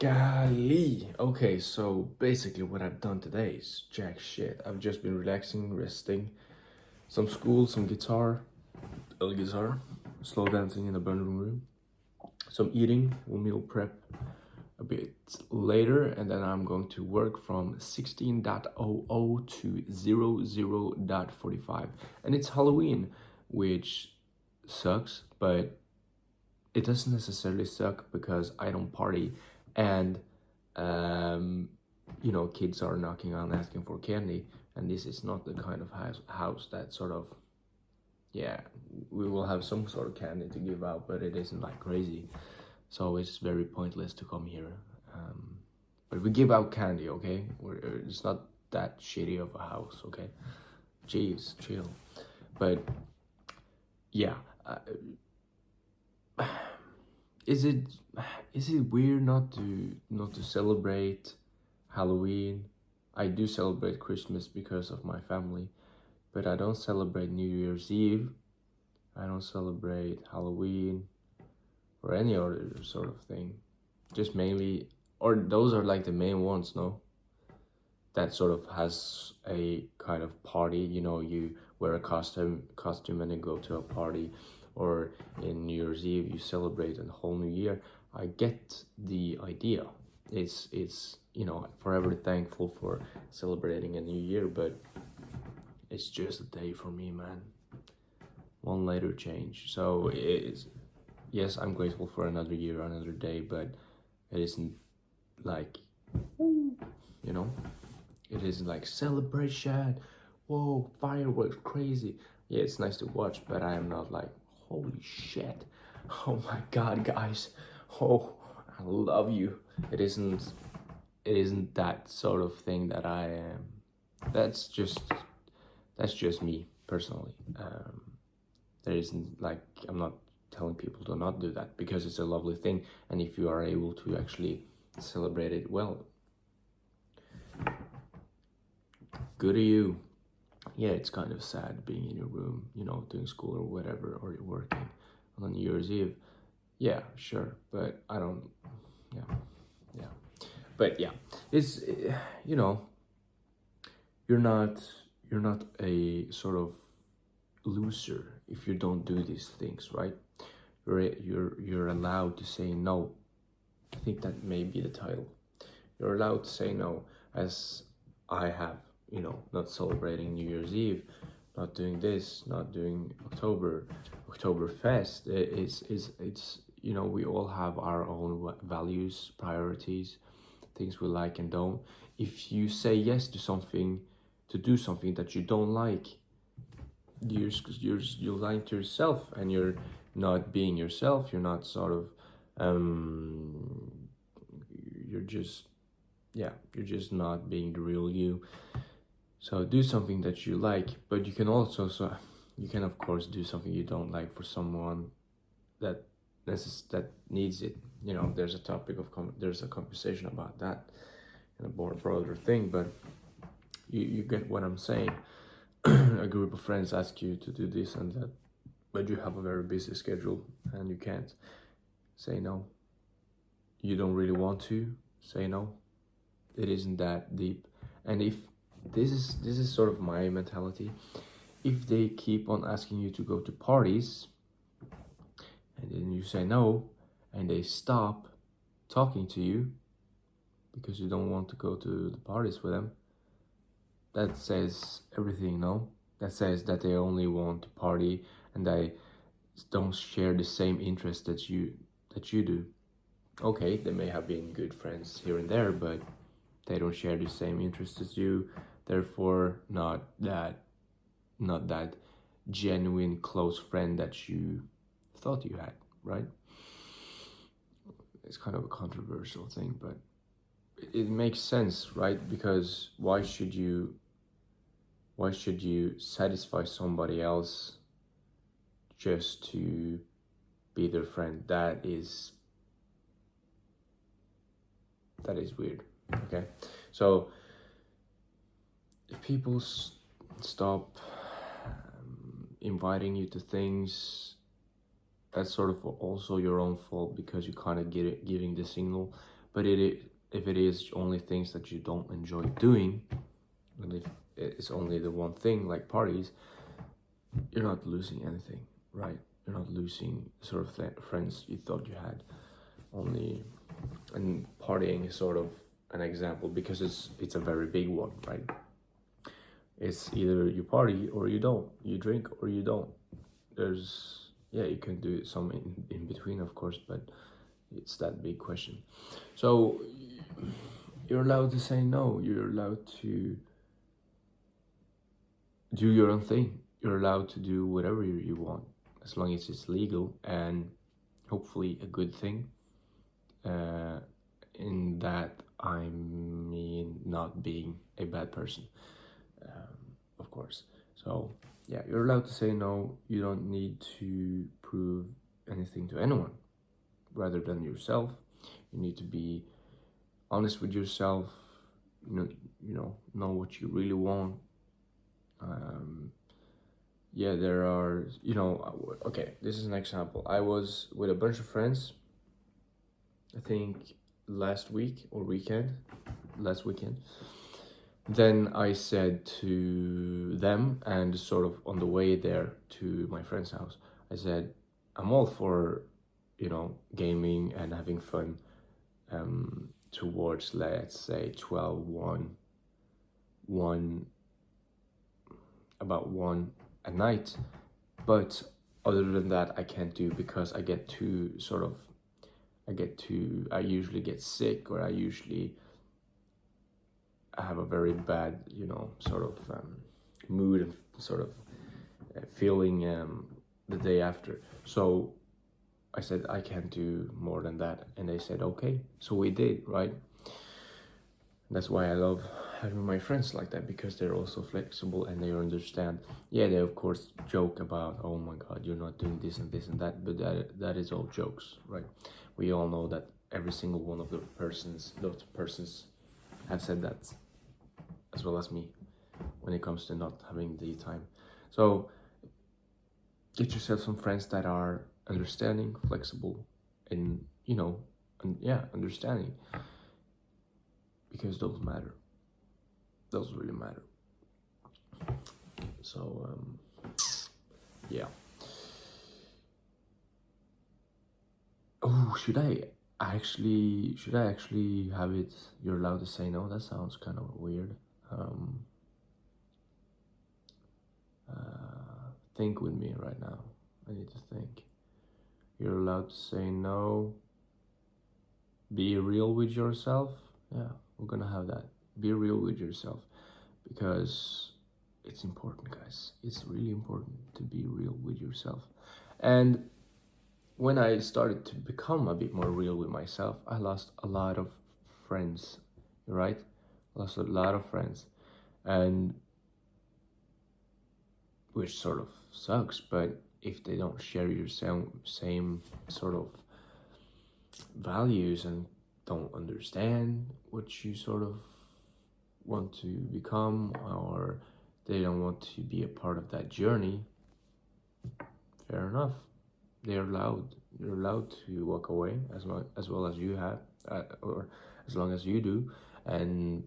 Golly. Okay, so basically what I've done today is jack shit. I've just been relaxing, resting, some school, some guitar, guitar, slow dancing in the burning room, some eating, we'll meal prep a bit later, and then I'm going to work from 16.00 to 00.45. And it's Halloween, which sucks, but it doesn't necessarily suck because I don't party and kids are knocking on asking for candy, and this is not the kind of house that sort of, yeah, we will have some sort of candy to give out, but it isn't like crazy, so it's very pointless to come here. But we give out candy, okay? It's not that shitty of a house, okay? Jeez, chill. But yeah, is it weird not to celebrate Halloween? I do celebrate Christmas because of my family, but I don't celebrate New Year's Eve. I don't celebrate Halloween or any other sort of thing. Just mainly, or those are like the main ones, no? That sort of has a kind of party, you wear a costume and then go to a party, or in New Year's Eve you celebrate a whole new year. I get the idea. It's forever thankful for celebrating a new year, but it's just a day for me, man. One later change. So it is, yes, I'm grateful for another year, another day, but it isn't like, it isn't like celebration, whoa, fireworks, crazy. Yeah, it's nice to watch, but I am not like, holy shit, oh my god, guys, oh, I love you. It isn't that sort of thing that I am. That's just me personally. There isn't like, I'm not telling people to not do that, because it's a lovely thing, and if you are able to actually celebrate it well, good to you. Yeah, it's kind of sad being in your room, doing school or whatever, or you're working on New Year's Eve. Yeah, sure, but I don't. Yeah. But yeah, it's you're not a sort of loser if you don't do these things, right? You're allowed to say no. I think that may be the title. You're allowed to say no, as I have, not celebrating New Year's Eve, not doing this, not doing Oktoberfest. It's we all have our own values, priorities, things we like and don't. If you say yes to something, to do something that you don't like, you're lying to yourself, and you're not being yourself. You're not sort of you're just not being the real you. So do something that you like, but you can also, you can of course do something you don't like for someone that needs it. There's a conversation about that in a more broader thing, but you get what I'm saying. A group of friends ask you to do this and that, but you have a very busy schedule and you can't say no. You don't really want to say no. It isn't that deep. And if this is sort of my mentality, if they keep on asking you to go to parties and then you say no, and they stop talking to you because you don't want to go to the parties with them, that says everything, no? That says that they only want to party and they don't share the same interest that you do. Okay, they may have been good friends here and there, but they don't share the same interests as you, therefore not that genuine close friend that you thought you had, right? It's kind of a controversial thing, but it makes sense, right? Because why should you satisfy somebody else just to be their friend? That is weird. Okay, so if people stop inviting you to things, that's sort of also your own fault, because you kind of giving the signal. But if it is only things that you don't enjoy doing, and if it's only the one thing like parties, you're not losing anything, right? You're not losing sort of friends you thought you had. Only, and partying is sort of an example because it's a very big one, right? It's either you party or you don't, you drink or you don't. There's, yeah, you can do some in between, of course, but it's that big question. So you're allowed to say no, you're allowed to do your own thing, you're allowed to do whatever you want, as long as it's legal and hopefully a good thing. In that I mean not being a bad person, of course. So yeah, you're allowed to say no. You don't need to prove anything to anyone rather than yourself. You need to be honest with yourself. Know what you really want. Yeah, there are, okay, this is an example. I was with a bunch of friends, I think last weekend. Then I said to them, and sort of on the way there to my friend's house, I said, I'm all for, gaming and having fun towards, let's say, 12, 1, about 1 at night. But other than that, I can't do, because I usually get sick, or I have a very bad, mood and sort of feeling the day after. So I said, I can't do more than that. And they said, okay. So we did, right? That's why I love having my friends like that, because they're also flexible and they understand. Yeah, they of course joke about, oh my God, you're not doing this and this and that, but that is all jokes, right? We all know that every single one of those persons have said that, as well as me, when it comes to not having the time. So get yourself some friends that are understanding, flexible, and understanding, because those matter. Those really matter. So yeah. Oh, should I actually have it? You're allowed to say no. That sounds kind of weird. Think with me right now. I need to think. You're allowed to say no. Be real with yourself. Yeah, we're gonna have that. Be real with yourself, because it's important, guys. It's really important to be real with yourself. And when I started to become a bit more real with myself, I lost a lot of friends, right? Lost a lot of friends, and which sort of sucks, but if they don't share your same sort of values and don't understand what you sort of want to become, or they don't want to be a part of that journey, fair enough. You're allowed to walk away, as well as you have, or as long as you do, and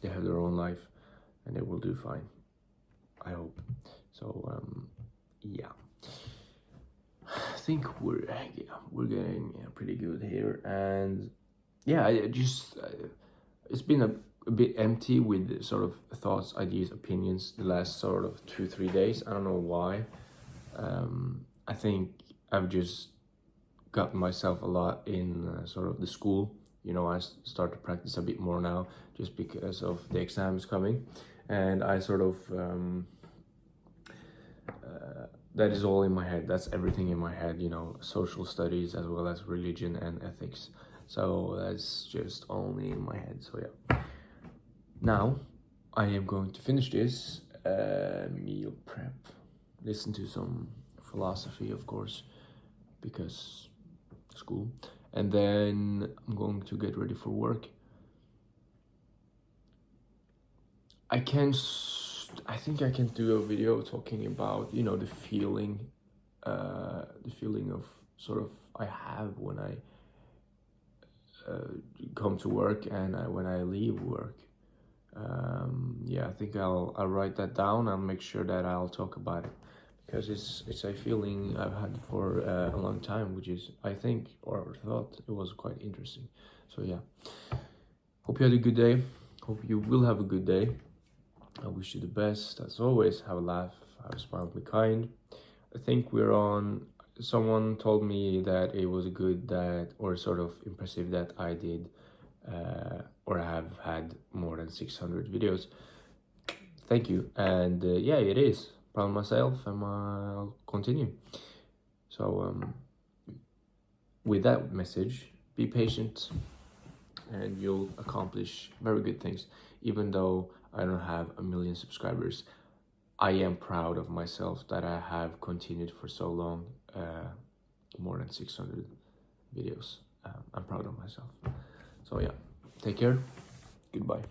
they have their own life, and they will do fine, I hope. So yeah, I think we're getting pretty good here. And yeah, it's been a bit empty with sort of thoughts, ideas, opinions the last sort of 2-3 days. I don't know why. I think I've just gotten myself a lot in sort of the school. I start to practice a bit more now, just because of the exams coming, and I sort of that is all in my head. That's everything in my head. Social studies as well as religion and ethics. So that's just only in my head. So yeah. Now I am going to finish this meal prep. Listen to some philosophy, of course, because school. And then I'm going to get ready for work. I think I can do a video talking about, the feeling of sort of I have when I come to work and when I leave work. Yeah, I think I'll write that down. I'll make sure that I'll talk about it because it's a feeling I've had for a long time, which is I think or thought it was quite interesting. So yeah, hope you had a good day. Hope you will have a good day. I wish you the best as always. Have a laugh, have a smile, be kind. I think we're on. Someone told me that it was good that, or sort of impressive that I did, or have had more than 600 videos. Thank you. And yeah, it is. Proud of myself, and I'll continue. So, with that message, be patient, and you'll accomplish very good things. Even though I don't have a million subscribers, I am proud of myself that I have continued for so long, more than 600 videos. I'm proud of myself. So yeah, take care. Goodbye.